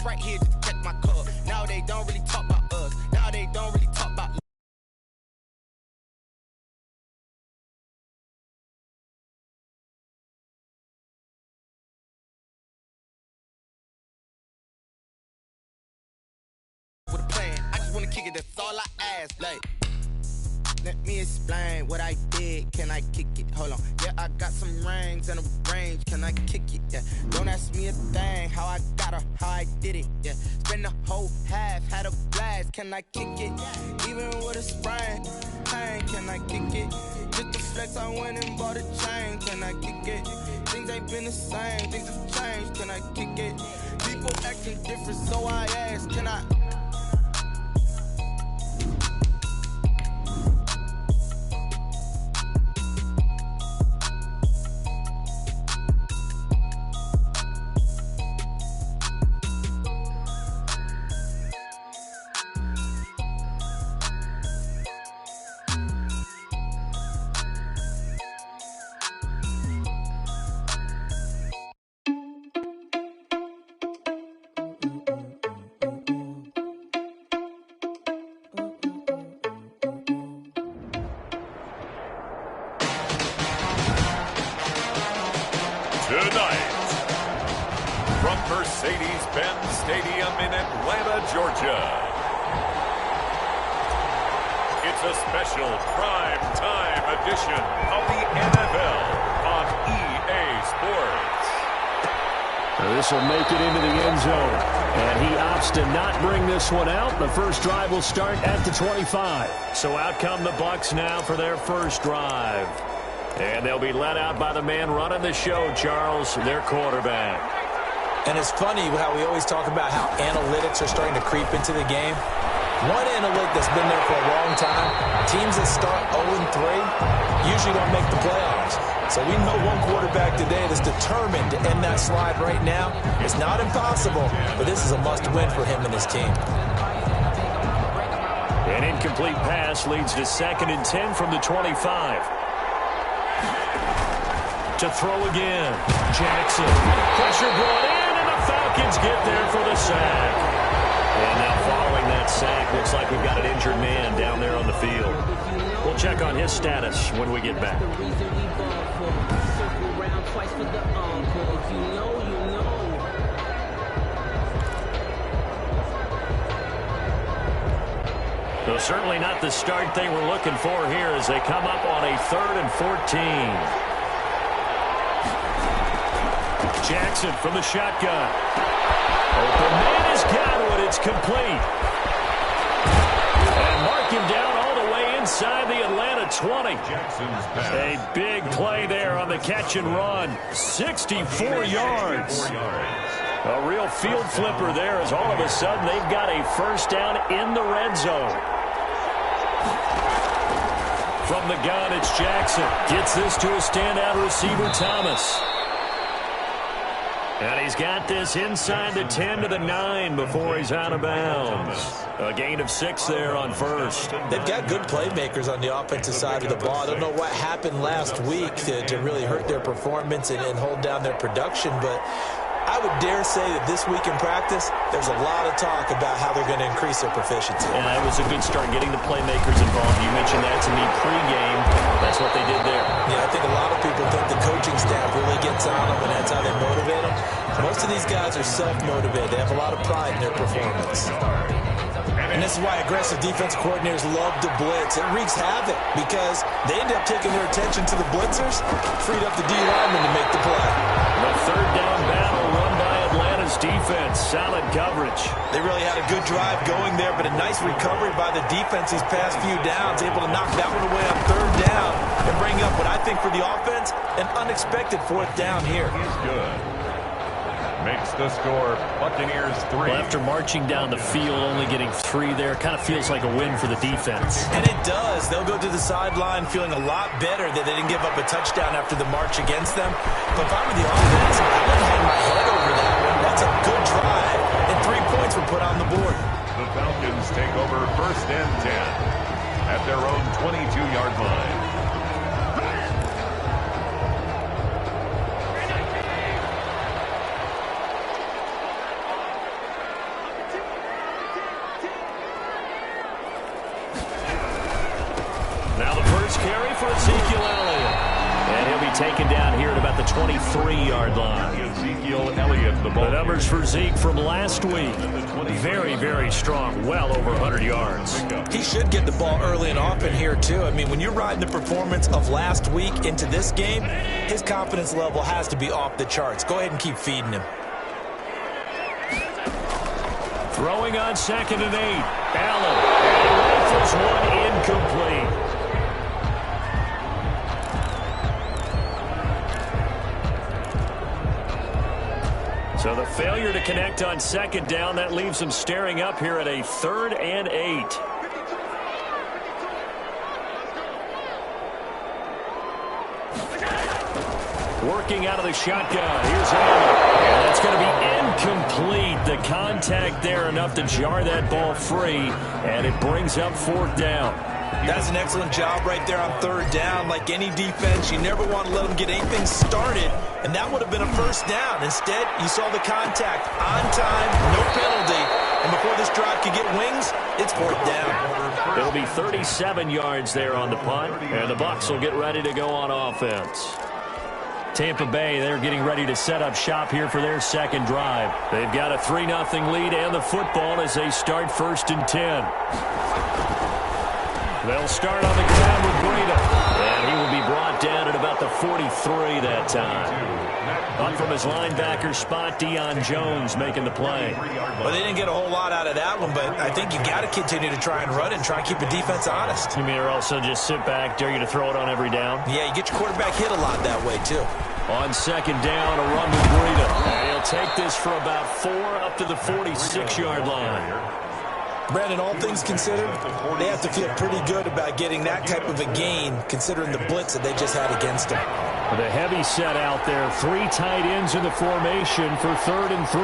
right here to protect my cup. Now they don't really talk about us. Now they don't really talk about with a plan. I just wanna kick it, that's all I ask. Like, let me explain what I did. Can I kick it? Hold on. Yeah, I got some rings and a range. Can I kick it? Yeah. Don't ask me a thing. How I got her, how I did it. Yeah. Spend the whole half, had a blast. Can I kick it? Even with a sprain, pain. Can I kick it? Just to flex, I went and bought a chain. Can I kick it? Things ain't been the same. Things have changed. Can I kick it? People acting different, so I ask. Can I? Tonight, from Mercedes-Benz Stadium in Atlanta, Georgia, it's a special prime-time edition of the NFL on EA Sports. This will make it into the end zone, and he opts to not bring this one out. The first drive will start at the 25. So out come the Bucs now for their first drive. And they'll be let out by the man running the show, Charles, their quarterback. And it's funny how we always talk about how analytics are starting to creep into the game. One analytic that's been there for a long time, teams that start 0-3 usually don't make the playoffs. So we know one quarterback today that's determined to end that slide right now. It's not impossible, but this is a must-win for him and his team. An incomplete pass leads to 2nd and 10 from the 25. To throw again. Jackson. Pressure brought in, and the Falcons get there for the sack. And now following that sack, looks like we've got an injured man down there on the field. We'll check on his status when we get back. So certainly not the start they were looking for here as they come up on a 3rd and 14. Jackson from the shotgun. Open man has got it. It's complete. And mark him down all the way inside the Atlanta 20. A big play there on the catch and run. 64 yards. A real field flipper there as all of a sudden they've got a first down in the red zone. From the gun, it's Jackson. Gets this to a standout receiver, Thomas. And he's got this inside the 10 to the 9 before he's out of bounds. A gain of 6 there on first. They've got good playmakers on the offensive side of the ball. I don't know what happened last week to really hurt their performance and hold down their production, but I would dare say that this week in practice, there's a lot of talk about how they're going to increase their proficiency. And that was a good start getting the playmakers involved. You mentioned that to me pregame. That's what they did there. Yeah, I think a lot of people think the coaching staff really gets on them, and that's how they motivate them. Most of these guys are self-motivated. They have a lot of pride in their performance. And this is why aggressive defensive coordinators love to blitz. It wreaks havoc because they end up taking their attention to the blitzers, freed up the D-lineman to make the play. The 3rd down battle run by Atlanta's defense. Solid coverage. They really had a good drive going there, but a nice recovery by the defense these past few downs, able to knock that one away on 3rd down and bring up what I think for the offense, an unexpected 4th down here. He's good. Makes the score Buccaneers 3. Well, after marching down the field, only getting 3 there, kind of feels like a win for the defense. And it does. They'll go to the sideline feeling a lot better that they didn't give up a touchdown after the march against them. But if I were the offense, I wouldn't hang my head over that one. That's a good drive, and 3 points were put on the board. The Falcons take over 1st and 10 at their own 22-yard line. for Ezekiel Elliott. And he'll be taken down here at about the 23-yard line. Ezekiel Elliott, the ball. The numbers for Zeke from last week, very, very strong, well over 100 yards. He should get the ball early and often here, too. I mean, when you're riding the performance of last week into this game, his confidence level has to be off the charts. Go ahead and keep feeding him. Throwing on 2nd and 8. Allen. And he rifles one incomplete. So the failure to connect on 2nd down, that leaves them staring up here at a 3rd and 8. Working out of the shotgun. Here's Allen. And that's going to be incomplete. The contact there enough to jar that ball free, and it brings up 4th down. That's an excellent job right there on 3rd down. Like any defense, you never want to let them get anything started, and that would have been a 1st down. Instead, you saw the contact on time, no penalty, and before this drive could get wings, it's 4th down. It'll be 37 yards there on the punt, and the Bucs will get ready to go on offense. Tampa Bay, they're getting ready to set up shop here for their 2nd drive. They've got a 3-0 lead and the football as they start 1st and 10. They'll start on the ground with Breida, and he will be brought down at about the 43 that time. Up from his linebacker spot, Deion Jones making the play. Well, they didn't get a whole lot out of that one, but I think you got to continue to try and run and try and keep the defense honest. You mean or also just sit back, dare you to throw it on every down? Yeah, you get your quarterback hit a lot that way, too. On 2nd down, a run with Breida. And he'll take this for about 4 up to the 46-yard line. Brandon, all things considered, they have to feel pretty good about getting that type of a gain, considering the blitz that they just had against them. The heavy set out there. 3 tight ends in the formation for 3rd and 3.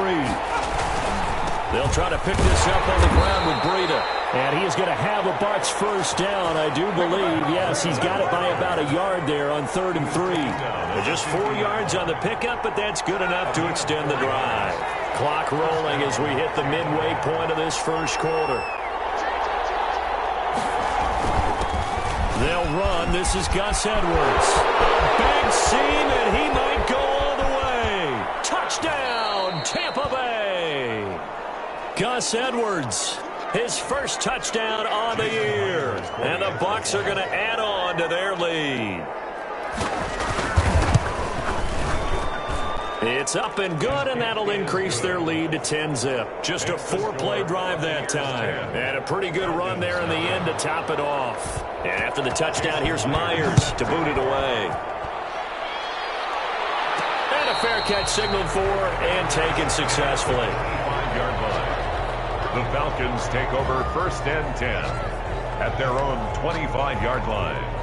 They'll try to pick this up on the ground with Breida. And he is going to have a Bucs 1st down, I do believe. Yes, he's got it by about a yard there on 3rd and 3. Just 4 yards on the pickup, but that's good enough to extend the drive. Clock rolling as we hit the midway point of this 1st quarter. They'll run. This is Gus Edwards. Big seam, and he might go all the way. Touchdown, Tampa Bay. Gus Edwards, his 1st touchdown on the year. And the Bucs are going to add on to their lead. It's up and good, and that'll increase their lead to 10-zip. Just a 4-play drive that time. And a pretty good run there in the end to top it off. And after the touchdown, here's Myers to boot it away. And a fair catch signaled for and taken successfully. 5-yard line. The Falcons take over 1st and 10 at their own 25-yard line.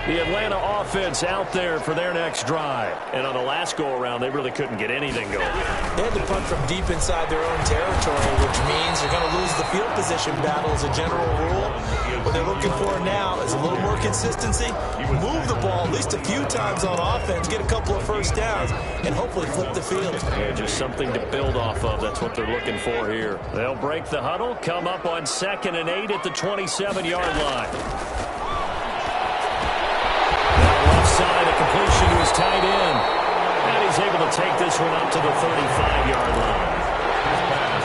The Atlanta offense out there for their next drive. And on the last go-around, they really couldn't get anything going. They had to punt from deep inside their own territory, which means they're going to lose the field position battle as a general rule. What they're looking for now is a little more consistency, move the ball at least a few times on offense, get a couple of 1st downs, and hopefully flip the field. Yeah, just something to build off of. That's what they're looking for here. They'll break the huddle, come up on 2nd and 8 at the 27-yard line. Side, a completion to his tight end. And he's able to take this one up to the 35-yard line.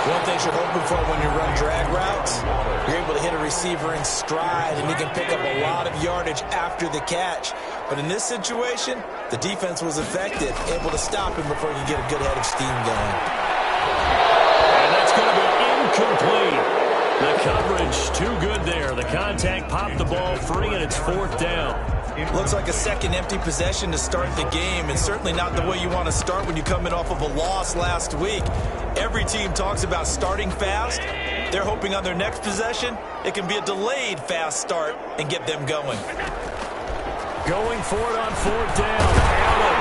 One thing you're hoping for when you run drag routes, you're able to hit a receiver in stride, and he can pick up a lot of yardage after the catch. But in this situation, the defense was effective, able to stop him before he could get a good head of steam going. And that's going to be incomplete. The coverage too good there. The contact popped the ball free, and it's 4th down. Looks like a second empty possession to start the game, and certainly not the way you want to start when you're coming off of a loss last week. Every team talks about starting fast. They're hoping on their next possession, it can be a delayed fast start and get them going. Going for it on 4th down. Allen.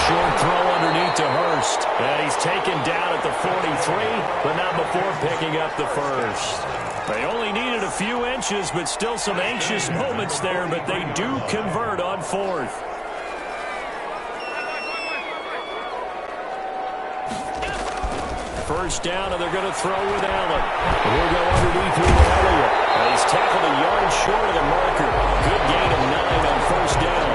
Short throw underneath to Hurst. And he's taken down at the 43, but not before picking up the 1st. They only needed a few inches, but still some anxious moments there, but they do convert on 4th. first down, and they're going to throw with Allen. He'll go underneath here with Elliott. He's tackled a yard short of the marker. Good gain of 9 on first down.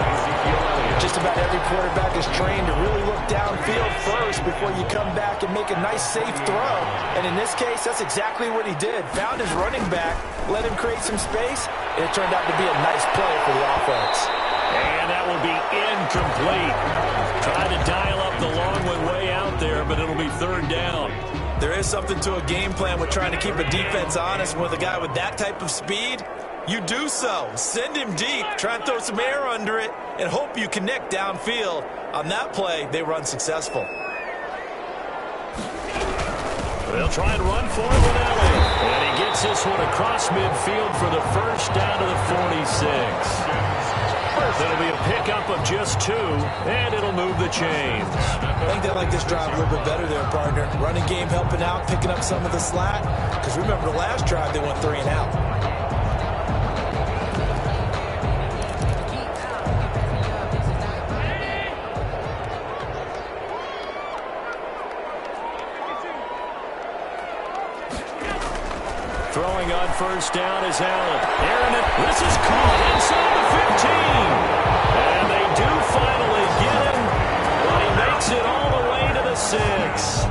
Just about every quarterback is trained to really look downfield first before you come back and make a nice, safe throw. And in this case, that's exactly what he did. Found his running back, let him create some space, and it turned out to be a nice play for the offense. And that will be incomplete. Trying to dial up the long one way out there, but it'll be third down. There is something to a game plan with trying to keep a defense honest. With a guy with that type of speed, you do so. Send him deep, try and throw some air under it, and hope you connect downfield. On that play, they were unsuccessful. They'll try and run for it with Elliott. And he gets this one across midfield for the first down to the 46. That'll be a pickup of just 2, and it'll move the chains. I think they like this drive a little bit better there, partner. Running game helping out, picking up some of the slack. Because remember, the last drive, they went 3 and out. Throwing on first down is Allen. Aaron, this is caught inside the 15. And they do finally get him, but he makes it all the way to the 6.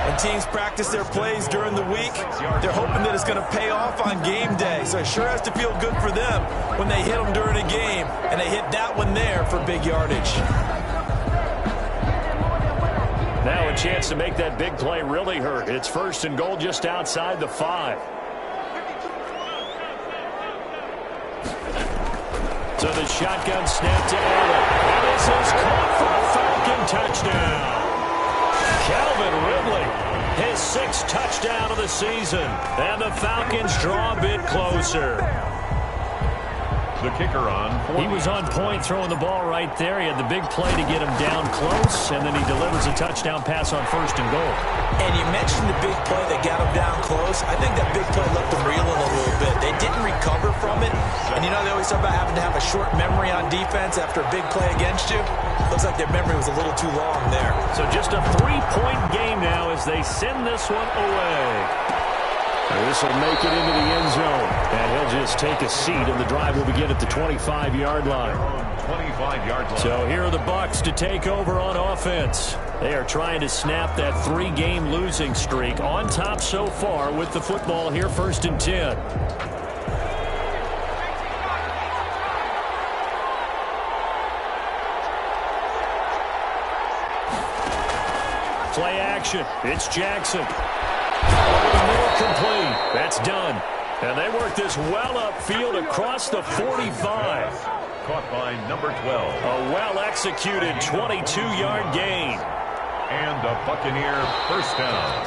When teams practice their plays during the week, they're hoping that it's going to pay off on game day. So it sure has to feel good for them when they hit them during a game. And they hit that one there for big yardage. Now a chance to make that big play really hurt. It's first and goal just outside the 5. So the shotgun snap to Allen. And this is caught for a Falcon touchdown. Calvin Ridley, his 6th touchdown of the season. And the Falcons draw a bit closer. The kicker on. He was on point throwing the ball right there. He had the big play to get him down close, and then he delivers a touchdown pass on first and goal. And you mentioned the big play that got him down close. I think that big play left them reeling a little bit. They didn't recover from it. And you know they always talk about having to have a short memory on defense after a big play against you. Looks like their memory was a little too long there. So just a 3-point game now as they send this one away. This will make it into the end zone. And he'll just take a seat, and the drive will begin at the 25-yard line. 25-yard line. So here are the Bucs to take over on offense. They are trying to snap that 3-game losing streak. On top so far with the football here, first and 10. Play action. It's Jackson. Complete. That's done. And they work this well upfield across the 45. Caught by number 12. A well-executed 22-yard gain. And the Buccaneer first down.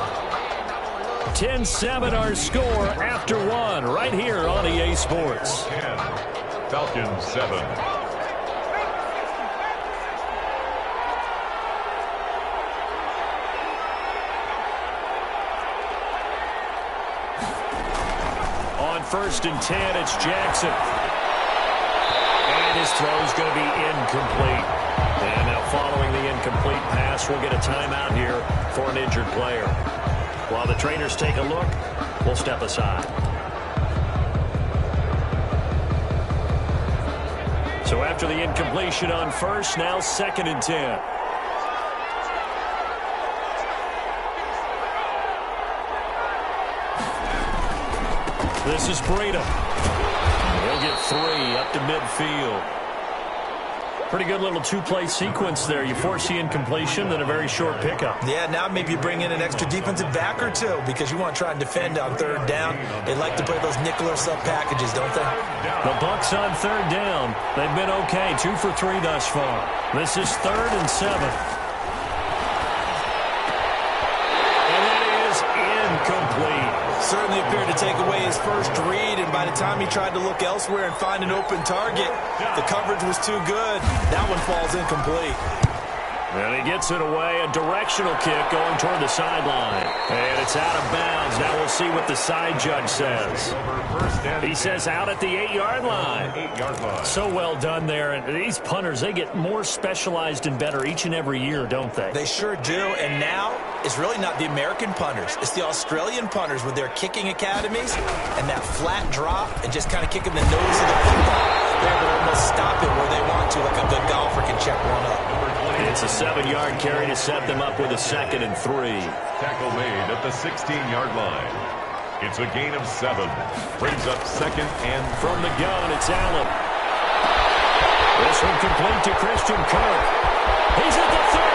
10-7 our score after 1 right here on EA Sports. 10. Falcons 7. First and 10, it's Jackson. And his throw's going to be incomplete. And now following the incomplete pass, we'll get a timeout here for an injured player. While the trainers take a look, we'll step aside. So after the incompletion on first, now second and 10. This is Breida. He'll get 3 up to midfield. Pretty good little 2-play sequence there. You force the incompletion, then a very short pickup. Yeah, now maybe you bring in an extra defensive back or 2 because you want to try and defend on third down. They like to play those nickel or sub packages, don't they? The Bucs on third down. They've been okay. 2 for 3 thus far. This is 3rd and 7. And it is incomplete. Certainly appeared to take away his first read, and by the time he tried to look elsewhere and find an open target, the coverage was too good. That one falls incomplete. And he gets it away, a directional kick going toward the sideline. And it's out of bounds. Now we'll see what the side judge says. He says out at the 8-yard line. 8-yard line. So well done there. And these punters, they get more specialized and better each and every year, don't they? They sure do, and now is really not the American punters. It's the Australian punters with their kicking academies and that flat drop and just kind of kicking the nose of the football. They're able to almost stop it where they want to, like a good golfer can check one up. It's a 7-yard carry to set them up with a 2nd and 3. Tackle made at the 16-yard line. It's a gain of 7. Brings up 2nd and from the gun. It's Allen. This one complete to Christian Kirk. He's at the 30.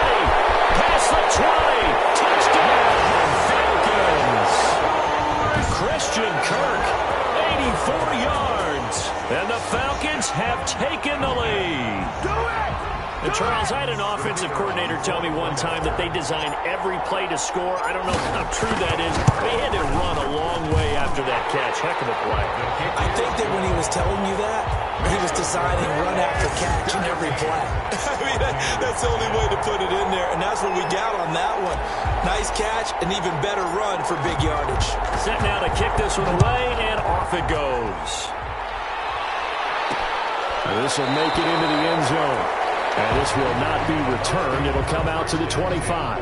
Past the 20. Touchdown, Falcons. Christian Kirk, 84 yards. And the Falcons have taken the lead. Do it! And Charles, I had an offensive coordinator tell me one time that they design every play to score. I don't know how true that is. They had to run a long way after that catch. Heck of a play. I think that when he was telling you that, he was designing run after catch in every play. I mean, that's the only way to put it in there, and that's what we got on that one. Nice catch, an even better run for big yardage. Set now to kick this one away, and off it goes. This will make it into the end zone. And this will not be returned. It'll come out to the 25.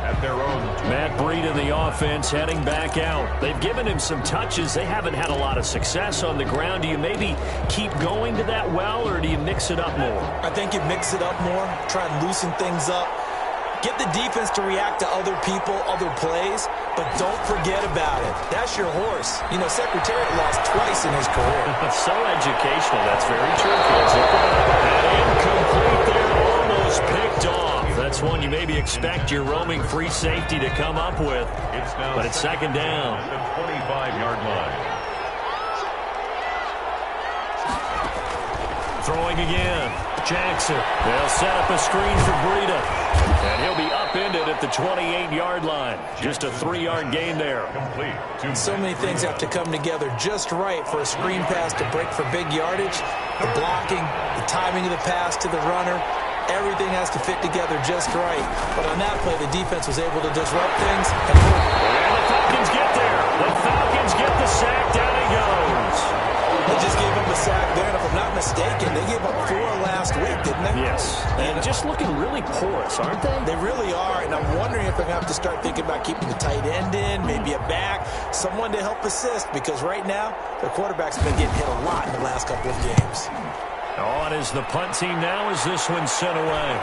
At their own. Matt Breed in the offense heading back out. They've given him some touches. They haven't had a lot of success on the ground. Do you maybe keep going to that well, or do you mix it up more? I think you mix it up more, try and loosen things up. Get the defense to react to other people, other plays, but don't forget about it. That's your horse. You know, Secretariat lost twice in his career. So educational. That's very true, kids. That incomplete there, almost picked off. That's one you maybe expect your roaming free safety to come up with. But it's 2nd down. At the 25-yard line. Throwing again. Jackson. They'll set up a screen for Breida. And he'll be upended at the 28-yard line. Just a 3-yard gain there. Complete. So many things have to come together just right for a screen pass to break for big yardage. The blocking, the timing of the pass to the runner, everything has to fit together just right. But on that play, the defense was able to disrupt things. And the Falcons get there. The Falcons get the sack. Down he goes. They just gave up a sack there, and if I'm not mistaken, they gave up 4 last week, didn't they? Yes. And just looking really porous, aren't they? They really are, and I'm wondering if they're going to have to start thinking about keeping the tight end in, maybe a back, someone to help assist, because right now, their quarterback's been getting hit a lot in the last couple of games. On is the punt team now as this one's sent away.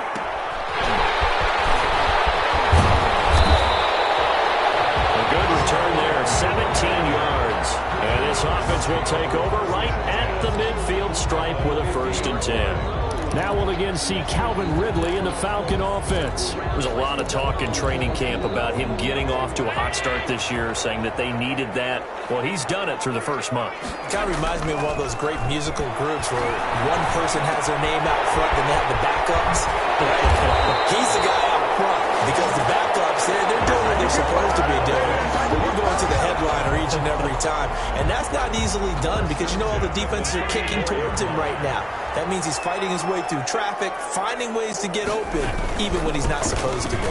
A good return there, 17 yards. And this offense will take over right at the midfield stripe with a 1st and 10. Now we'll again see Calvin Ridley in the Falcon offense. There's a lot of talk in training camp about him getting off to a hot start this year, saying that they needed that. Well, he's done it through the first month. It kind of reminds me of one of those great musical groups where one person has their name out front, then they have the backups. Right? He's the guy out front because the backups, they're doing what they're supposed to be doing. But we're going to the headliner each and every time. And that's not easily done because, you know, all the defenses are kicking towards him right now. That means he's fighting his way through traffic, finding ways to get open, even when he's not supposed to be.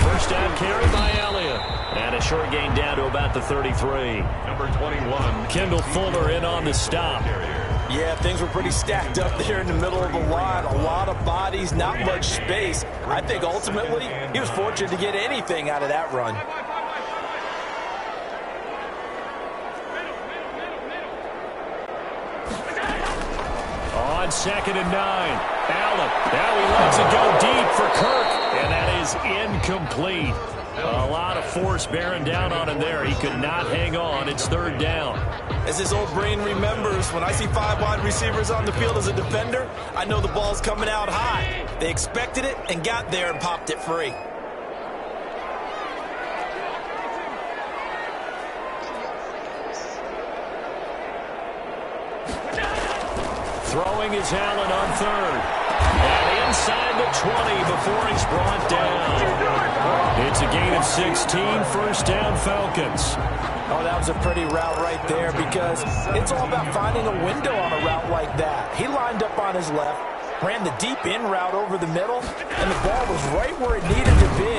First down carry by Elliott. And a short gain down to about the 33. Number 21. Kendall Fuller in on the stop. Yeah, things were pretty stacked up there in the middle of the line. A lot of bodies, not much space. I think ultimately he was fortunate to get anything out of that run. On 2nd and 9. Allen. Now he lets it go deep for Kirk. And that is incomplete. A lot of force bearing down on him there. He could not hang on. It's 3rd down. As his old brain remembers, when I see 5 wide receivers on the field as a defender, I know the ball's coming out high. They expected it and got there and popped it free. Throwing is Allen on 3rd. And inside the 20 before he's brought down. It's a gain of 16, 1st down Falcons. Oh, that was a pretty route right there because it's all about finding a window on a route like that. He lined up on his left, ran the deep in route over the middle, and the ball was right where it needed to be.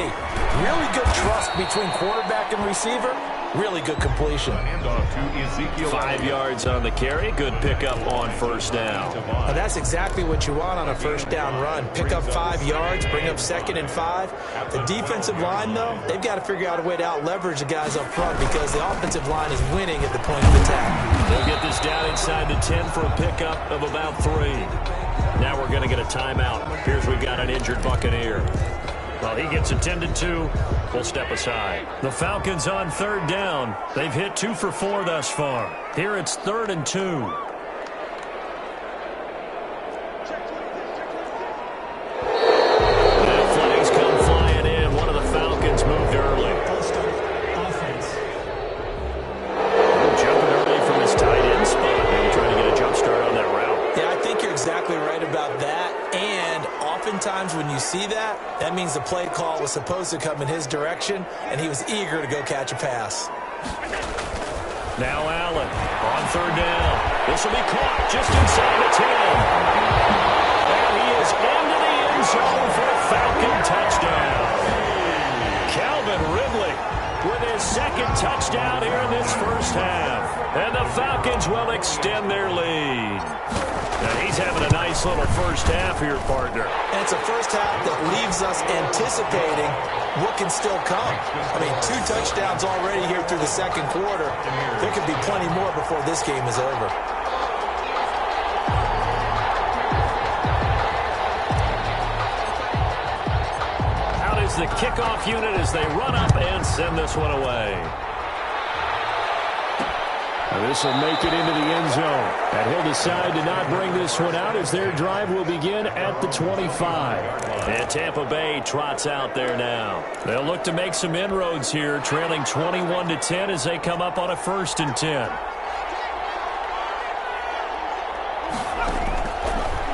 Really good trust between quarterback and receiver. Really good completion. 5 yards on the carry. Good pickup on first down. Now that's exactly what you want on a first down run. Pick up 5 yards, bring up 2nd and 5. The defensive line, though, they've got to figure out a way to out-leverage the guys up front because the offensive line is winning at the point of attack. They'll get this down inside the 10 for a pickup of about 3. Now we're going to get a timeout. Here's we've got an injured Buccaneer. Well, he gets attended to. We'll step aside. The Falcons on 3rd down. They've hit 2 for 4 thus far. Here it's 3rd and 2. And flags come flying in. One of the Falcons moved early. Jumping early from his tight end spot. Maybe trying to get a jump start on that route. Yeah, I think you're exactly right about that. And oftentimes when you see that, that means the play call was supposed to come in his direction, and he was eager to go catch a pass. Now Allen on 3rd down. This will be caught just inside the 10. And he is into the end zone for a Falcon touchdown. Calvin Ridley with his 2nd touchdown here in this first half. And the Falcons will extend their lead. Now he's having a nice little first half here, partner. And it's a first half that leaves us anticipating what can still come. I mean, 2 touchdowns already here through the 2nd quarter. There could be plenty more before this game is over. Out is the kickoff unit as they run up and send this one away. This will make it into the end zone. And he'll decide to not bring this one out as their drive will begin at the 25. And Tampa Bay trots out there now. They'll look to make some inroads here, trailing 21-10 as they come up on a 1st and 10.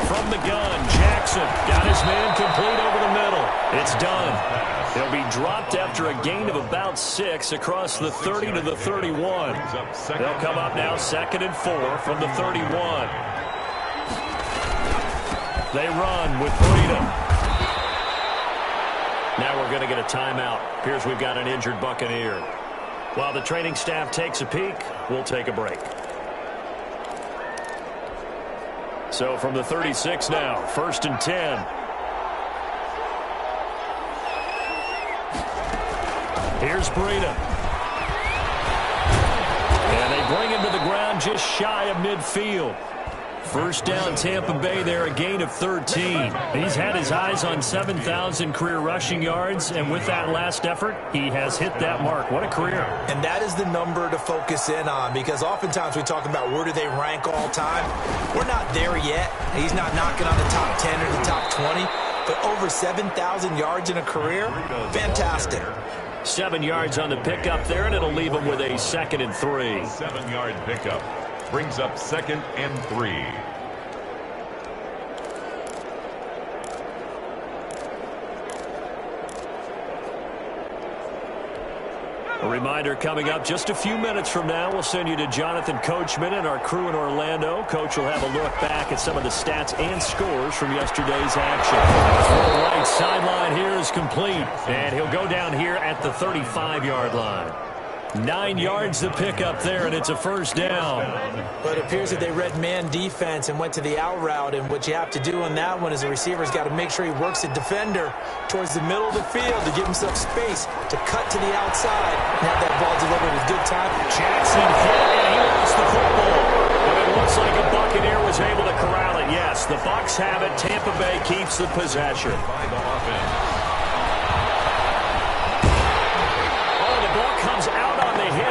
From the gun, Jackson got his man complete over the middle. It's done. He'll be dropped after a gain of about 6 across the 30 to the 31. They'll come up now 2nd and 4 from the 31. They run with Breida. Now we're going to get a timeout. Here's we've got an injured Buccaneer. While the training staff takes a peek, we'll take a break. So from the 36 now, 1st and 10. Here's Breida. And they bring him to the ground just shy of midfield. First down, Tampa Bay there, a gain of 13. He's had his eyes on 7,000 career rushing yards, and with that last effort, he has hit that mark. What a career. And that is the number to focus in on, because oftentimes we talk about where do they rank all time. We're not there yet. He's not knocking on the top 10 or the top 20, but over 7,000 yards in a career, fantastic. 7 yards on the pickup there, and it'll leave him with a 2nd and 3. 7-yard pickup brings up 2nd and 3. A reminder coming up just a few minutes from now, we'll send you to Jonathan Coachman and our crew in Orlando. Coach will have a look back at some of the stats and scores from yesterday's action. The right sideline here is complete, and he'll go down here at the 35-yard line. 9 yards to pick up there, and it's a first down. But it appears that they read man defense and went to the out route, and what you have to do on that one is the receiver's got to make sure he works the defender towards the middle of the field to give himself space to cut to the outside and have that ball delivered with good time. Jackson hit, and he lost the football. But it looks like a Buccaneer was able to corral it. Yes, the Bucs have it. Tampa Bay keeps the possession.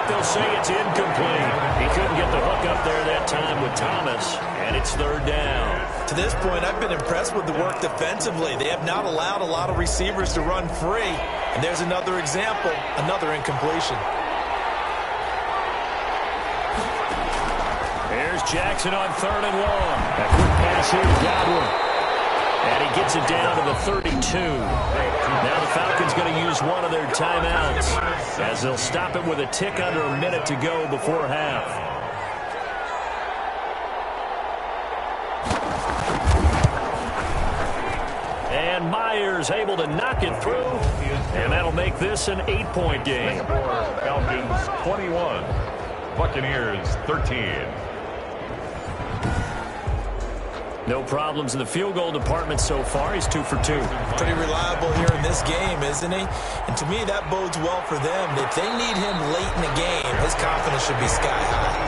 They'll say it's incomplete. He couldn't get the hook up there that time with Thomas, and it's 3rd down. To this point, I've been impressed with the work defensively. They have not allowed a lot of receivers to run free, and there's another example, another incompletion. There's Jackson on 3rd and long. A quick pass here to Godwin. And he gets it down to the 32. Now the Falcons going to use one of their timeouts as they'll stop it with a tick under a minute to go before half. And Myers able to knock it through, and that'll make this an 8-point game. Falcons 21, Buccaneers 13. No problems in the field goal department so far. He's 2 for 2. Pretty reliable here in this game, isn't he? And to me, that bodes well for them. If they need him late in the game, his confidence should be sky high.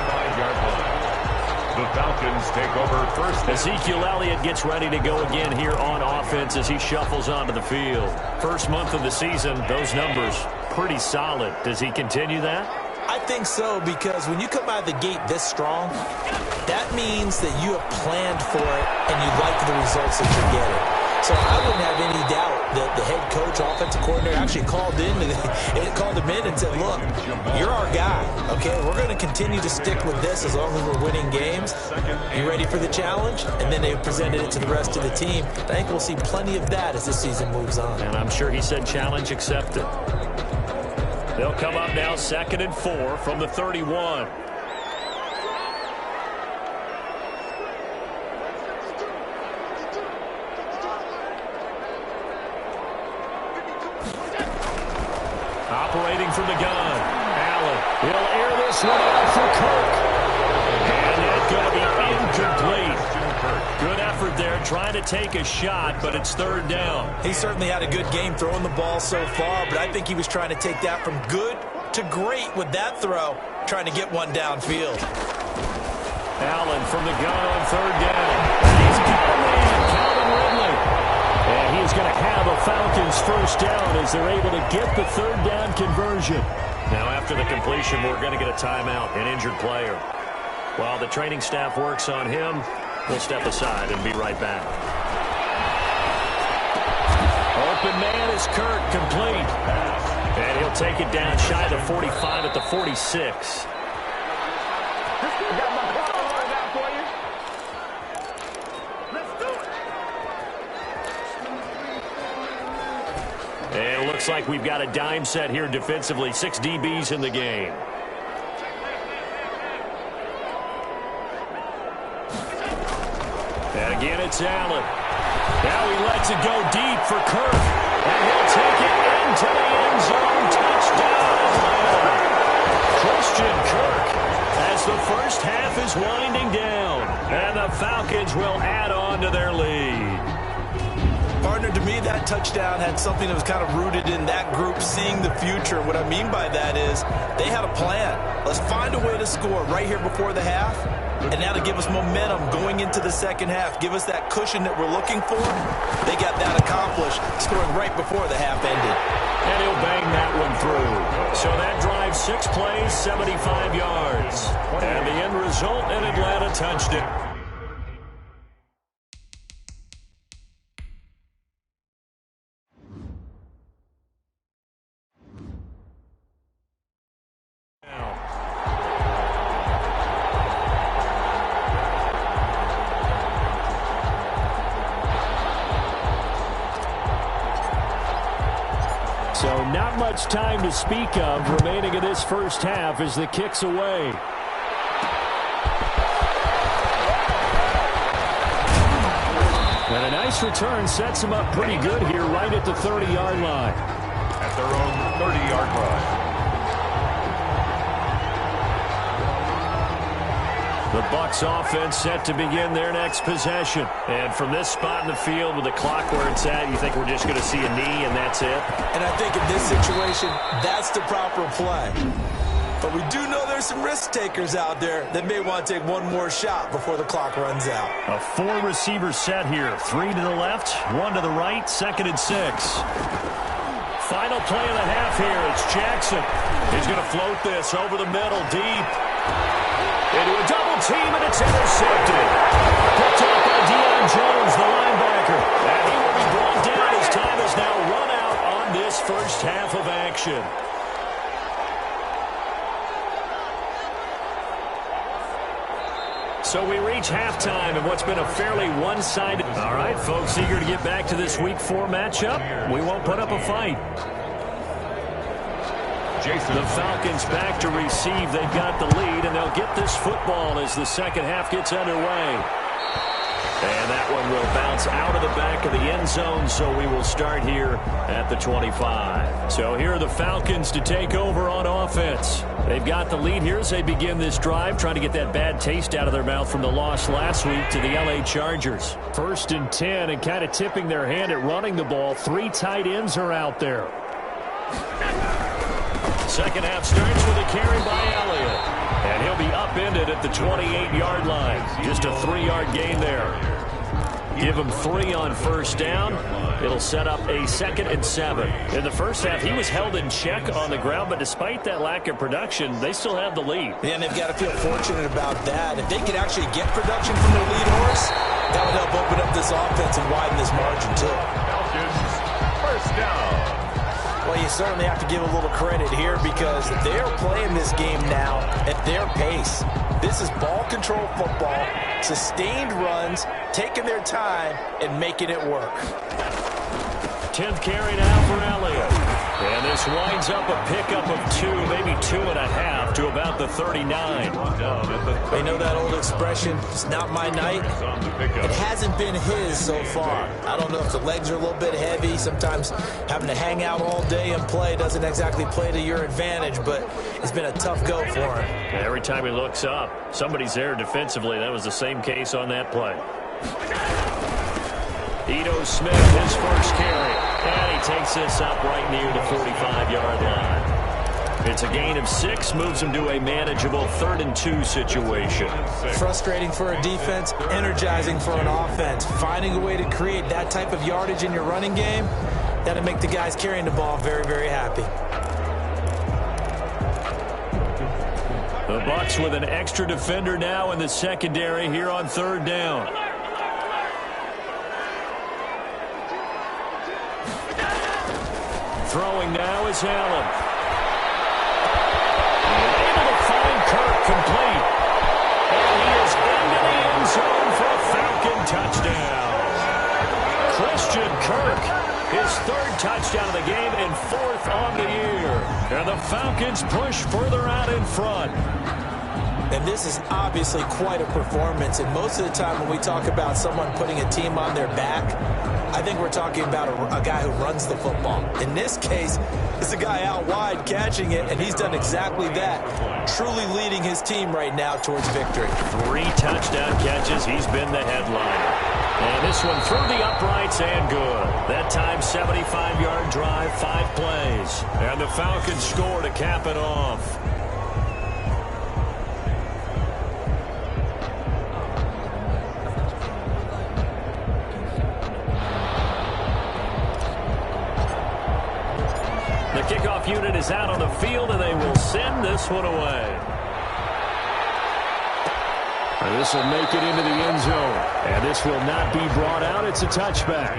The Falcons take over first. Ezekiel Elliott gets ready to go again here on offense as he shuffles onto the field. First month of the season, those numbers pretty solid. Does he continue that? I think so, because when you come out of the gate this strong, that means that you have planned for it and you like the results that you're getting. So I wouldn't have any doubt that the head coach, offensive coordinator, actually called him in and said, look, you're our guy, okay? We're going to continue to stick with this as long as we're winning games. You ready for the challenge? And then they presented it to the rest of the team. I think we'll see plenty of that as this season moves on. And I'm sure he said challenge accepted. They'll come up now 2nd and 4 from the 31. Operating from the gun. Allen. He'll air this one out for Kirk. And it's going to be incomplete. Good effort there, trying to take a shot, but it's 3rd down. He certainly had a good game throwing the ball so far, but I think he was trying to take that from good to great with that throw, trying to get one downfield. Allen from the gun on 3rd down. He's got a man, Calvin Ridley. And he's going to have a Falcons first down as they're able to get the 3rd down conversion. Now after the completion, we're going to get a timeout, an injured player. While the training staff works on him, we'll step aside and be right back. Open man is Kirk, complete. And he'll take it down shy of the 45 at the 46. And it looks like we've got a dime set here defensively. 6 DBs in the game. And again, it's Allen. Now he lets it go deep for Kirk. And he'll take it into the end zone. Touchdown, Atlanta. Christian Kirk as the first half is winding down. And the Falcons will add on to their lead. Partner, to me, that touchdown had something that was kind of rooted in that group seeing the future. What I mean by that is they had a plan. Let's find a way to score right here before the half. And now to give us momentum going into the second half, give us that cushion that we're looking for. They got that accomplished, scoring right before the half ended. And he'll bang that one through. So that drive, 6 plays, 75 yards. And the end result, an Atlanta touchdown. So not much time to speak of remaining in this first half as the kick's away. And a nice return sets them up pretty good here right at the 30-yard line. At their own 30-yard line. The Bucs offense set to begin their next possession. And from this spot in the field with the clock where it's at, you think we're just going to see a knee and that's it? And I think in this situation, that's the proper play. But we do know there's some risk takers out there that may want to take one more shot before the clock runs out. A 4-receiver set here. 3 to the left, 1 to the right, 2nd and 6. Final play of the half here. It's Jackson. He's going to float this over the middle, deep. Into a double team, and it's intercepted. Picked up by Deion Jones, the linebacker. And he will be brought down as time has now run out on this first half of action. So we reach halftime in what's been a fairly one-sided. All right, folks, eager to get back to this Week 4 matchup. We won't put up a fight. The Falcons back to receive. They've got the lead, and they'll get this football as the second half gets underway. And that one will bounce out of the back of the end zone, so we will start here at the 25. So here are the Falcons to take over on offense. They've got the lead here as they begin this drive, trying to get that bad taste out of their mouth from the loss last week to the LA Chargers. 1st and 10, and kind of tipping their hand at running the ball. 3 tight ends are out there. Second half starts with a carry by Elliott. And he'll be upended at the 28-yard line. Just a 3-yard gain there. Give him 3 on 1st down. It'll set up a 2nd and 7. In the first half, he was held in check on the ground, but despite that lack of production, they still have the lead. Yeah, and they've got to feel fortunate about that. If they could actually get production from their lead horse, that would help open up this offense and widen this margin, too. Falcons, 1st down. Well, you certainly have to give a little credit here because they're playing this game now at their pace. This is ball control football, sustained runs, taking their time, and making it work. 10th carry now for Elliott. And this winds up a pickup of 2, maybe 2.5 to about the 39. They know that old expression, it's not my night. It hasn't been his so far. I don't know if the legs are a little bit heavy. Sometimes having to hang out all day and play doesn't exactly play to your advantage, but it's been a tough go for him. Every time he looks up, somebody's there defensively. That was the same case on that play. Ito Smith, his first carry. And he takes this up right near the 45-yard line. It's a gain of 6, moves him to a manageable 3rd and 2 situation. Frustrating for a defense, energizing for an offense. Finding a way to create that type of yardage in your running game, that'll make the guys carrying the ball very, very happy. The Bucs with an extra defender now in the secondary here on 3rd down. Throwing now is Allen. Able to find Kirk complete. And he is into the end zone for a Falcon touchdown. Christian Kirk, his 3rd touchdown of the game and 4th on the year. And the Falcons push further out in front. And this is obviously quite a performance. And most of the time when we talk about someone putting a team on their back, I think we're talking about a guy who runs the football. In this case, it's a guy out wide catching it, and he's done exactly that, truly leading his team right now towards victory. 3 touchdown catches. He's been the headliner. And this one through the uprights and good. That time, 75-yard drive, 5 plays. And the Falcons score to cap it off. The kickoff unit is out on the field, and they will send this one away. And this will make it into the end zone. And this will not be brought out. It's a touchback.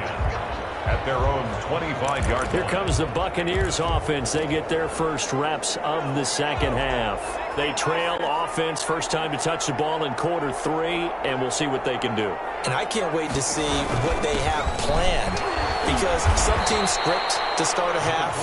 At their own 25-yard line. Here comes the Buccaneers offense. They get their first reps of the second half. They trail offense, first time to touch the ball in quarter 3, and we'll see what they can do. And I can't wait to see what they have planned. Because some teams script to start a half.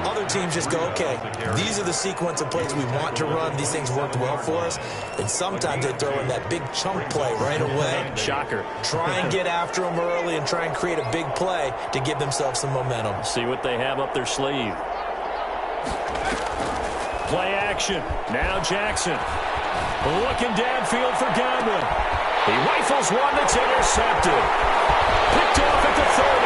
Other teams just go, okay, these are the sequence of plays we want to run. These things worked well for us. And sometimes they throw in that big chunk play right away. Shocker. Try and get after them early and try and create a big play to give themselves some momentum. See what they have up their sleeve. Play action. Now Jackson. Looking downfield for Godwin. He rifles one that's intercepted. Picked off at the 30.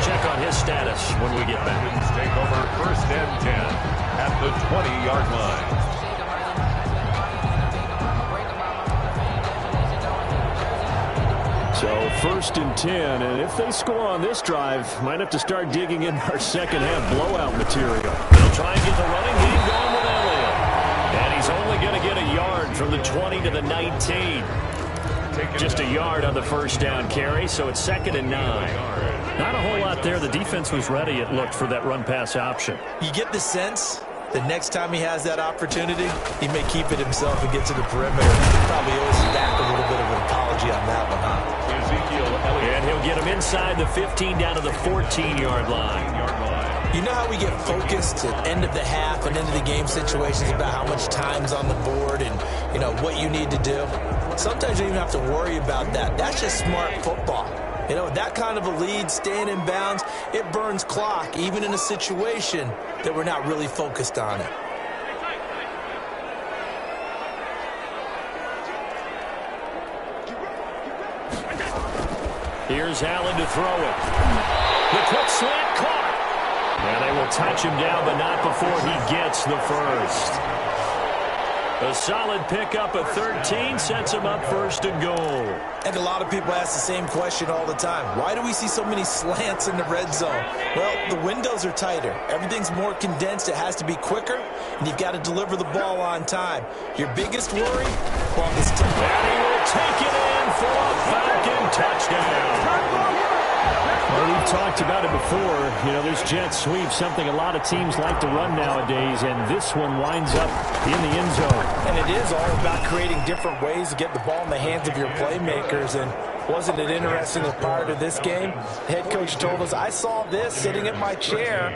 Check on his status when we get back. Take over 1st and 10 at the 20-yard line. So 1st and 10, and if they score on this drive, might have to start digging in our second half blowout material. They'll try and get the running game going with Elliott. And he's only going to get a yard from the 20 to the 19. Just a yard on the first down carry, so it's 2nd and 9. Not a whole lot there. The defense was ready, it looked, for that run-pass option. You get the sense the next time he has that opportunity, he may keep it himself and get to the perimeter. Probably owes back a little bit of an apology on that one, huh? And he'll get him inside the 15 down to the 14-yard line. You know how we get focused at end of the half and into the game situations about how much time's on the board and, you know, what you need to do? Sometimes you don't even have to worry about that. That's just smart football. You know, with that kind of a lead, staying in bounds, it burns clock, even in a situation that we're not really focused on it. Here's Allen to throw it. The quick slant caught. And they will touch him down, but not before he gets the first. A solid pickup of 13 sets him up first and goal. And a lot of people ask the same question all the time. Why do we see so many slants in the red zone? Well, the windows are tighter. Everything's more condensed. It has to be quicker, and you've got to deliver the ball on time. Your biggest worry? Well, this time. And he will take it in for a Falcon touchdown. Well, we've talked about it before. You know, this jet sweep, something a lot of teams like to run nowadays, and this one winds up in the end zone. And it is all about creating different ways to get the ball in the hands of your playmakers. And wasn't it interesting that prior to this game, the head coach told us, I saw this sitting in my chair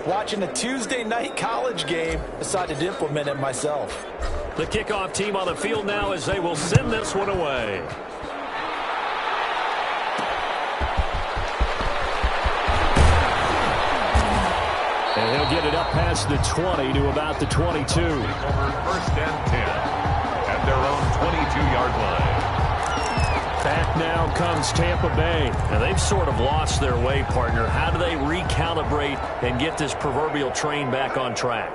watching a Tuesday night college game, decided to implement it myself. The kickoff team on the field now as they will send this one away. And he'll get it up past the 20 to about the 22. First and 10 at their own 22-yard line. Back now comes Tampa Bay. Now they've sort of lost their way, partner. How do they recalibrate and get this proverbial train back on track?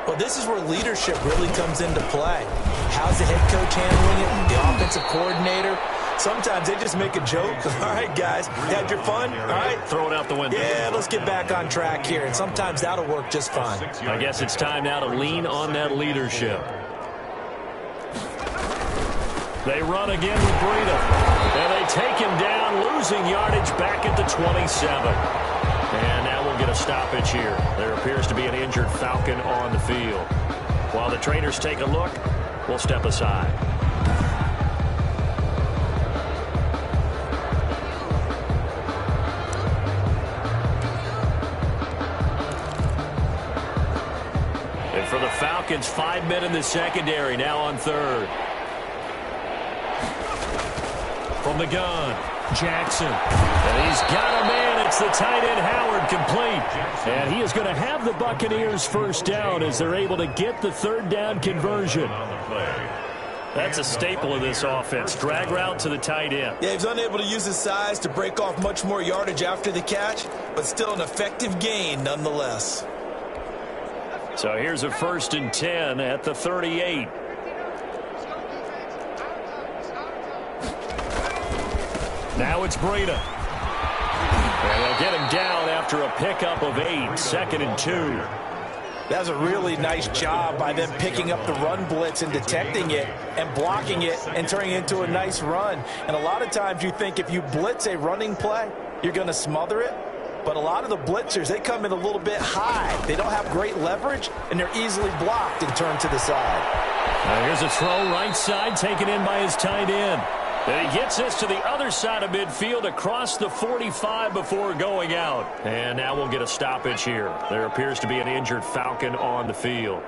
Well, this is where leadership really comes into play. How's the head coach handling it? The offensive coordinator? Sometimes they just make a joke. All right, guys, you had your fun? All right. Throw it out the window. Yeah, let's get back on track here. And sometimes that'll work just fine. I guess it's time now to lean on that leadership. They run again with Breida. And they take him down, losing yardage back at the 27. And now we'll get a stoppage here. There appears to be an injured Falcon on the field. While the trainers take a look, we'll step aside. And for the Falcons, 5 men in the secondary, now on third. From the gun, Jackson. And he's got a man. It's the tight end, Howard, complete. And he is going to have the Buccaneers first down as they're able to get the third down conversion. That's a staple of this offense. Drag route to the tight end. Yeah, he's unable to use his size to break off much more yardage after the catch, but still an effective gain nonetheless. So here's a 1st and 10 at the 38. Now it's Breida. And they'll get him down after a pickup of 8, 2nd and 2. That was a really nice job by them picking up the run blitz and detecting it and blocking it and turning it into a nice run. And a lot of times you think if you blitz a running play, you're going to smother it. But a lot of the blitzers, they come in a little bit high. They don't have great leverage, and they're easily blocked and turned to the side. Here's a throw right side taken in by his tight end. And he gets this to the other side of midfield across the 45 before going out. And now we'll get a stoppage here. There appears to be an injured Falcon on the field.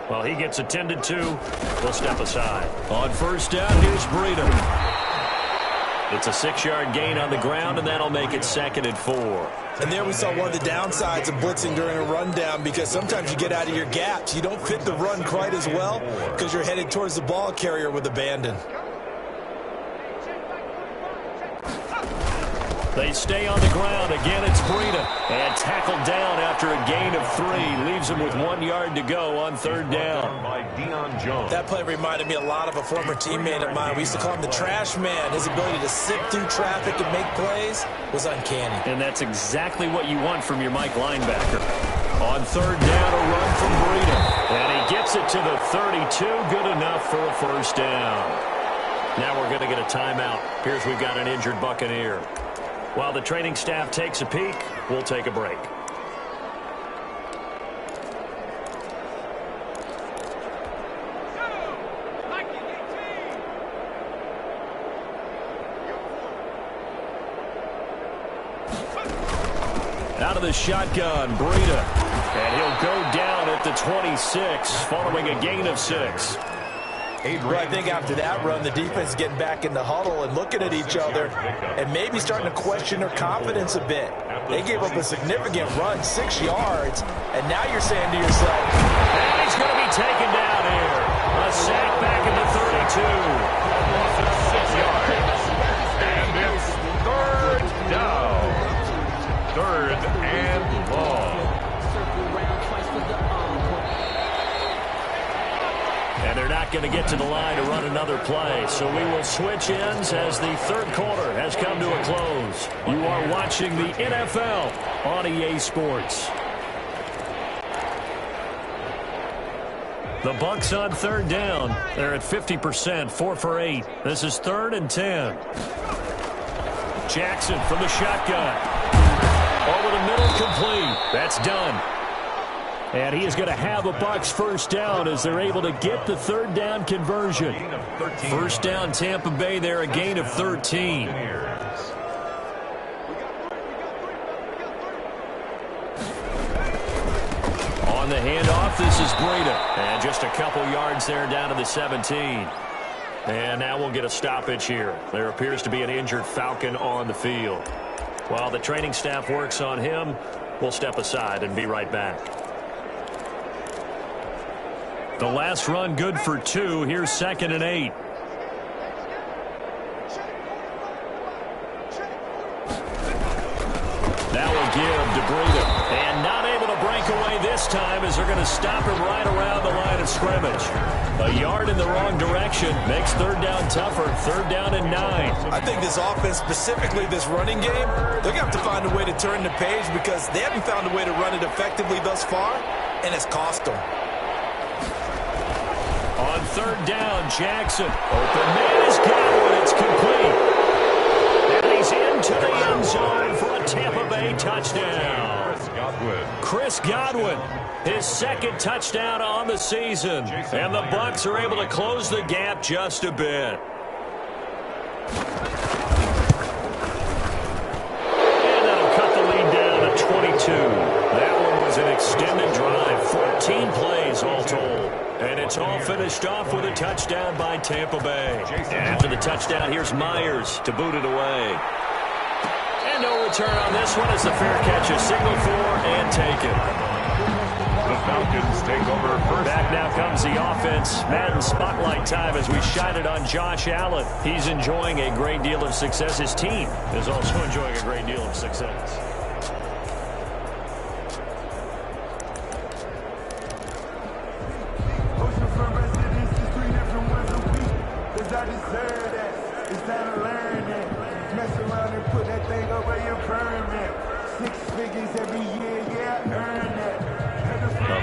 Well, he gets attended to. We'll step aside. On first down, here's Breida. It's a 6-yard gain on the ground, and that'll make it 2nd and 4. And there we saw one of the downsides of blitzing during a rundown, because sometimes you get out of your gaps. You don't fit the run quite as well because you're headed towards the ball carrier with abandon. They stay on the ground. Again, it's Breida. And tackled down after a gain of 3. Leaves him with 1 yard to go on third down. That play reminded me a lot of a former teammate of mine. We used to call him the trash man. His ability to sift through traffic and make plays was uncanny. And that's exactly what you want from your Mike linebacker. On third down, a run from Breida. And he gets it to the 32. Good enough for a first down. Now we're going to get a timeout. Here's we've got an injured Buccaneer. While the training staff takes a peek, we'll take a break. Out of the shotgun, Breida. And he'll go down at the 26 following a gain of 6. Well, I think after that run, the defense is getting back in the huddle and looking at each other and maybe starting to question their confidence a bit. They gave up a significant run, 6 yards, and now you're saying to yourself, and he's going to be taken down here. A sack back in the 32. 6 yards. And it's 3rd down. 3rd and long. And they're not going to get to the line to run another play. So we will switch ends as the 3rd quarter has come to a close. You are watching the NFL on EA Sports. The Bucs on 3rd down. They're at 50%, 4 for 8. This is 3rd and 10. Jackson from the shotgun. Over the middle, complete. That's done. And he is going to have a Bucs 1st down as they're able to get the 3rd down conversion. 1st down, Tampa Bay there, a gain of 13. On the handoff, this is Breida. And just a couple yards there down to the 17. And now we'll get a stoppage here. There appears to be an injured Falcon on the field. While the training staff works on him, we'll step aside and be right back. The last run good for 2. Here's 2nd and 8. That will give to Breida. And not able to break away this time as they're going to stop him right around the line of scrimmage. A yard in the wrong direction makes 3rd down tougher. 3rd down and 9. I think this offense, specifically this running game, they're going to have to find a way to turn the page because they haven't found a way to run it effectively thus far, and it's cost them. On 3rd down, Jackson. Open man is Godwin. It's complete. And he's into the end zone for a Tampa Bay touchdown. Chris Godwin, his 2nd touchdown on the season. And the Bucs are able to close the gap just a bit. And that'll cut the lead down to 22. That one was an extended drive, 14 plays all told. And it's all finished off with a touchdown by Tampa Bay. And after the touchdown, here's Myers to boot it away. And no return on this one as the fair catch is signaled for and taken. The Falcons take over 1st. Back now comes the offense. Madden spotlight time as we shine it on Josh Allen. He's enjoying a great deal of success. His team is also enjoying a great deal of success. I deserve that. It's time to learn that. Mess around and put that thing over your permit. 6 figures every year, yeah, earn that.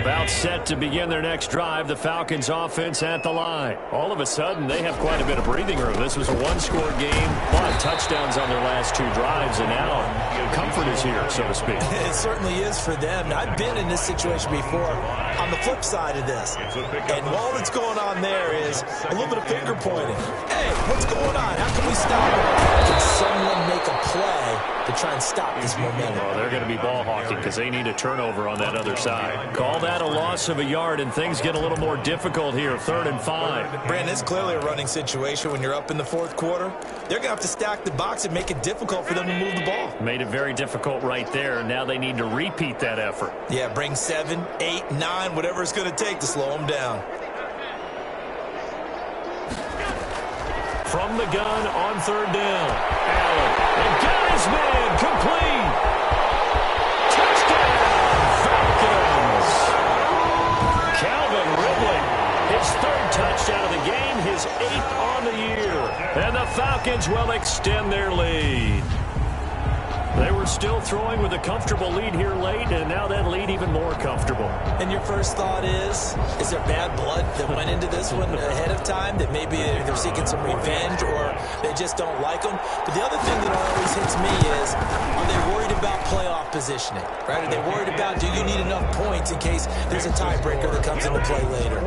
About set to begin their next drive, the Falcons offense at the line. All of a sudden, they have quite a bit of breathing room. This was a 1-score game, but touchdowns on their last 2 drives, and now comfort is here, so to speak. It certainly is for them. Now, I've been in this situation before on the flip side of this, and all that's going on there is a little bit of finger pointing. Hey, what's going on? How can we stop it? Can someone make a play to try and stop this momentum? Well, they're going to be ball hawking because they need a turnover on that other side. Call that a loss of a yard, and things get a little more difficult here. 3rd and 5. Brandon, it's clearly a running situation when you're up in the 4th quarter. They're going to have to stack the box and make it difficult for them to move the ball. Made it very difficult right there. Now they need to repeat that effort. Yeah, bring 7, 8, 9, whatever it's going to take to slow them down. From the gun on 3rd down. Allen. And got his man complete. Touchdown, Falcons. Calvin Ridley, his 3rd touchdown of the game, his 8th on the year. And the Falcons will extend their lead. They were still throwing with a comfortable lead here late, and now that lead even more comfortable. And your first thought is there bad blood that went into this one ahead of time, that maybe they're seeking some revenge or they just don't like them? But the other thing that always hits me is, are they worried about playoff positioning? Right? Are they worried about, do you need enough points in case there's a tiebreaker that comes into play later?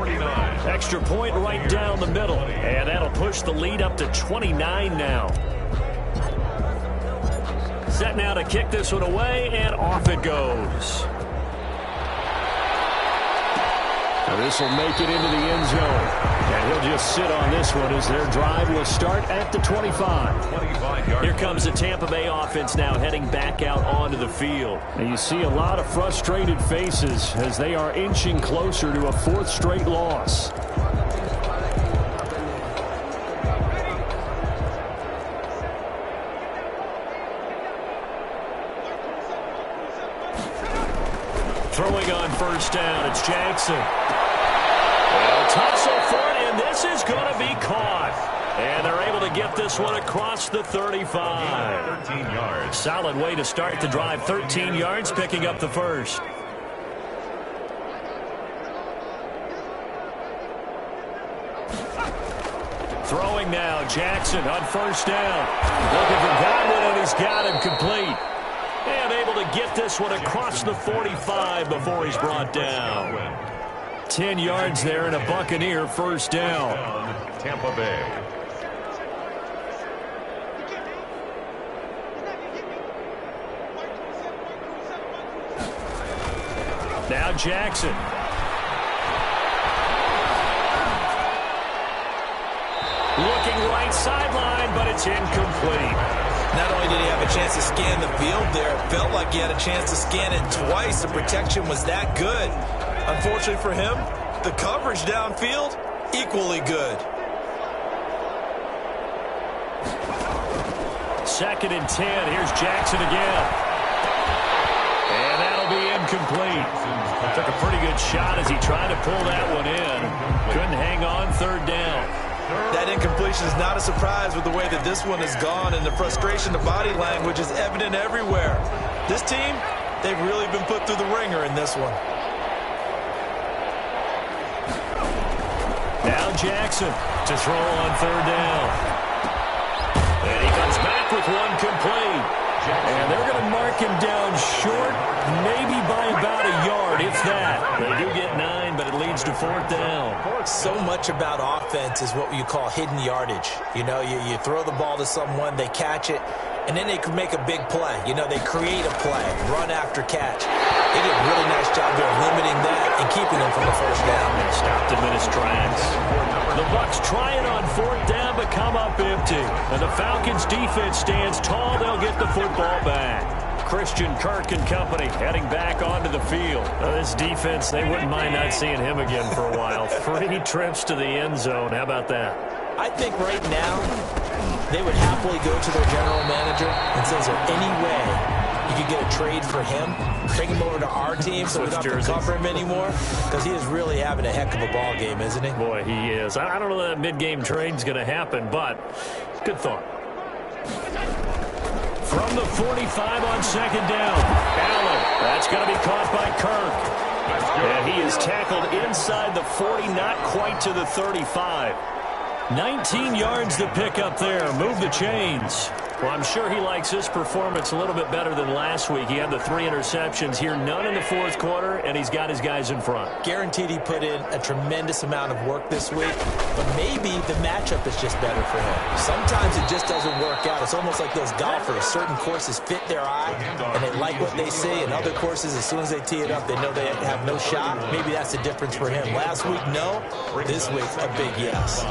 Extra point right down the middle, and that'll push the lead up to 29 now. set now to kick this one away, and off it goes. Now this will make it into the end zone. And he'll just sit on this one as their drive will start at the 25. Here comes the Tampa Bay offense now heading back out onto the field. And you see a lot of frustrated faces as they are inching closer to a fourth straight loss. Throwing on first down, it's Jackson. A tussle for it, and this is going to be caught. And they're able to get this one across the 35. 13 yards. Solid way to start the drive. 13 yards, picking up the first. Throwing now, Jackson on first down. Looking for Godwin, and he's got him complete. And able to get this one across the 45 before he's brought down. 10 yards there and a Buccaneer first down. Tampa Bay. Now Jackson. Looking right sideline, but it's incomplete. Not only did he have a chance to scan the field there, it felt like he had a chance to scan it twice. The protection was that good. Unfortunately for him, the coverage downfield, equally good. 2nd and 10. Here's Jackson again. And that'll be incomplete. Took a pretty good shot as he tried to pull that one in. Couldn't hang on, 3rd down. That incompletion is not a surprise with the way that this one has gone, and the frustration, the body language is evident everywhere. This team, they've really been put through the ringer in this one. Now Jackson to throw on 3rd down. And he comes back with one complete. And they're going to mark him down short, maybe by about a yard, if that. They do get 9, but it leads to 4th down. So much about offense is what you call hidden yardage. You know, you throw the ball to someone, they catch it, and then they can make a big play. You know, they create a play, run after catch. They did a really nice job there limiting that and keeping them from the first down. And stopped him in his tracks. The Bucs trying on 4th down, but come up empty. And the Falcons defense stands tall. They'll get the football back. Christian Kirk and company heading back onto the field. This defense, they wouldn't mind not seeing him again for a while. 3 trips to the end zone. How about that? I think right now they would happily go to their general manager and say, is there any way you could get a trade for him? Bring him over to our team so we don't have to cover him anymore? Because he is really having a heck of a ball game, isn't he? Boy, he is. I don't know that mid-game trade's going to happen, but good thought. From the 45 on 2nd down. Allen. That's going to be caught by Kirk. And he is tackled inside the 40, not quite to the 35. 19 yards to pick up there. Move the chains. Well, I'm sure he likes his performance a little bit better than last week. He had the 3 interceptions here, none in the 4th quarter, and he's got his guys in front. Guaranteed he put in a tremendous amount of work this week, but maybe the matchup is just better for him. Sometimes it just doesn't work out. It's almost like those golfers. Certain courses fit their eye, and they like what they see, and other courses, as soon as they tee it up, they know they have no shot. Maybe that's the difference for him. Last week, no. This week, a big yes.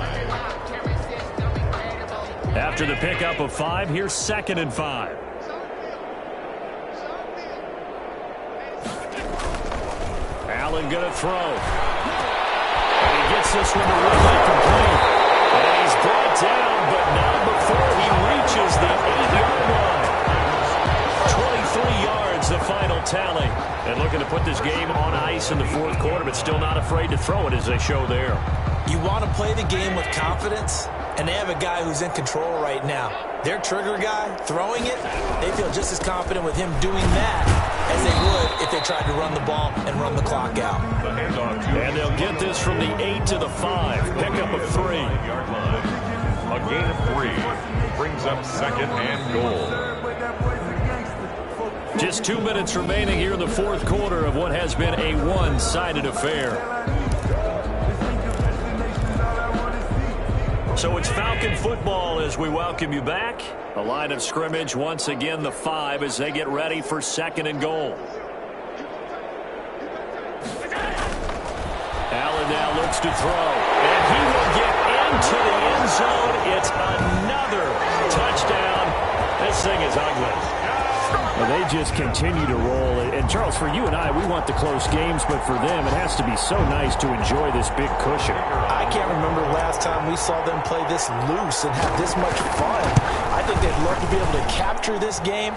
After the pickup of 5, here's 2nd and 5. Allen going to throw. And he gets this one to Ridley complete. And he's brought down, but not before he reaches the 8-yard line. 23 yards, the final tally. And looking to put this game on ice in the 4th quarter, but still not afraid to throw it as they show there. You want to play the game with confidence, and they have a guy who's in control right now. Their trigger guy, throwing it, they feel just as confident with him doing that as they would if they tried to run the ball and run the clock out. And they'll get this from the 8 to the 5. Pickup of 3. A gain of 3 brings up 2nd and goal. Just 2 minutes remaining here in the 4th quarter of what has been a one-sided affair. So it's Falcon football as we welcome you back. The line of scrimmage, once again, the 5 as they get ready for 2nd and goal. Allen now looks to throw, and he will get into the end zone. It's another touchdown. This thing is ugly. Well, they just continue to roll. And, Charles, for you and I, we want the close games, but for them, it has to be so nice to enjoy this big cushion. I can't remember the last time we saw them play this loose and have this much fun. I think they'd love to be able to capture this game,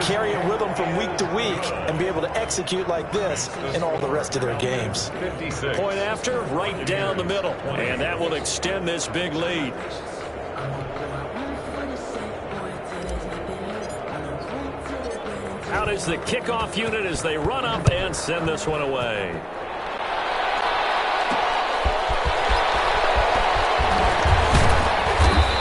carry it with them from week to week, and be able to execute like this in all the rest of their games. Point after, right down the middle. And that will extend this big lead. Out is the kickoff unit as they run up and send this one away.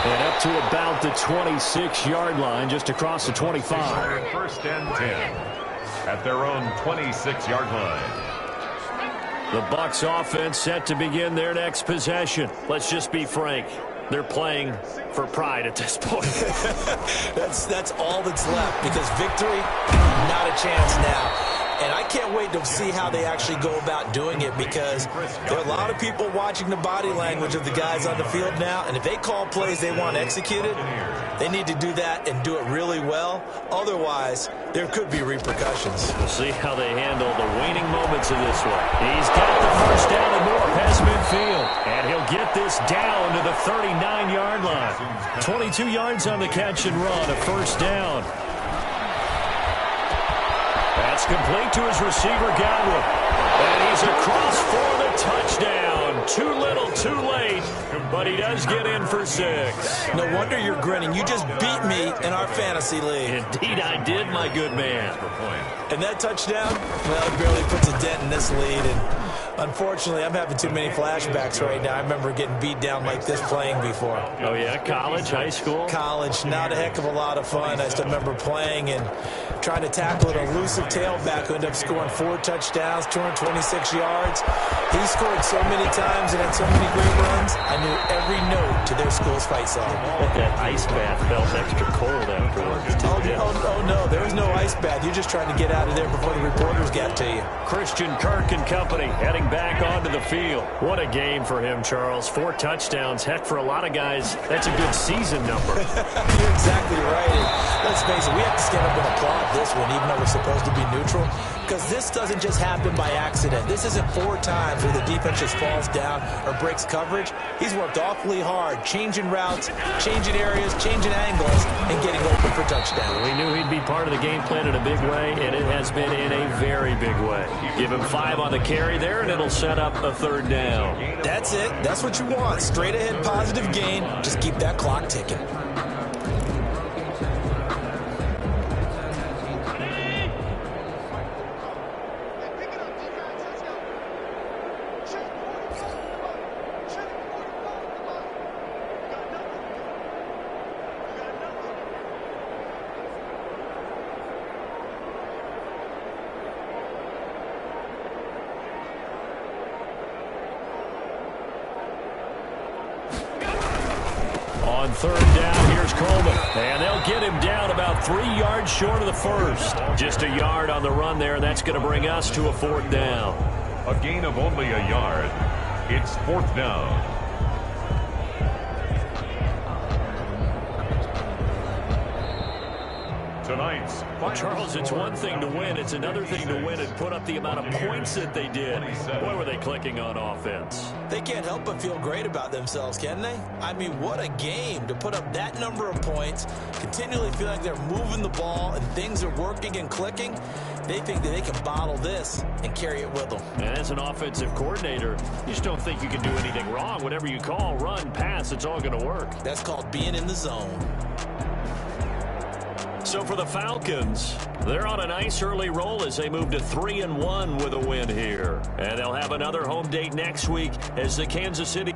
And up to about the 26-yard line, just across the 25. 1st and 10 at their own 26-yard line. The Bucs offense set to begin their next possession. Let's just be frank. They're playing for pride at this point. That's all that's left, because victory, not a chance now. And I can't wait to see how they actually go about doing it, because there are a lot of people watching the body language of the guys on the field now, and if they call plays they want executed, they need to do that and do it really well. Otherwise, there could be repercussions. We'll see how they handle the waning moments of this one. He's got the first down and more past midfield, and he'll get this down to the 39-yard line. 22 yards on the catch and run, a first down. That's complete to his receiver, Godwin. And he's across for the touchdown. Too little, too late, but he does get in for 6. No wonder you're grinning. You just beat me in our fantasy league. Indeed I did, my good man. And that touchdown, well, it barely puts a dent in this lead. And unfortunately, I'm having too many flashbacks right now. I remember getting beat down like this playing before. Oh, yeah? College, high school? College, not a heck of a lot of fun. I still remember playing and trying to tackle an elusive tailback who ended up scoring 4 touchdowns, 226 yards. He scored so many times and had so many great runs, I knew every note to their school's fight song. That ice bath felt extra cold afterwards. Oh, no, there was no ice bath. You're just trying to get out of there before the reporters got to you. Christian Kirk and company heading back onto the field. What a game for him, Charles. 4 touchdowns. Heck, for a lot of guys, that's a good season number. You're exactly right. And let's face it, we have to stand up and applaud this one, even though we're supposed to be neutral, because this doesn't just happen by accident. This isn't 4 times where the defense just falls down or breaks coverage. He's worked awfully hard, changing routes, changing areas, changing angles, and getting open for touchdown. We knew he'd be part of the game plan in a big way, and it has been in a very big way. Give him 5 on the carry there, and it'll set up a 3rd down. That's it. That's what you want. Straight ahead positive gain. Just keep that clock ticking. On 3rd down, here's Coleman. And they'll get him down about 3 yards short of the first. Just a yard on the run there, and that's going to bring us to a 4th down. A gain of only a yard. It's 4th down. Tonight's Charles, it's one thing to win. It's another thing to win and put up the amount of points that they did. Boy, were they clicking on offense. They can't help but feel great about themselves, can they? I mean, what a game to put up that number of points, continually feel like they're moving the ball and things are working and clicking. They think that they can bottle this and carry it with them. And as an offensive coordinator, you just don't think you can do anything wrong. Whatever you call, run, pass, it's all going to work. That's called being in the zone. So for the Falcons, they're on a nice early roll as they move to 3-1 with a win here. And they'll have another home date next week as the Kansas City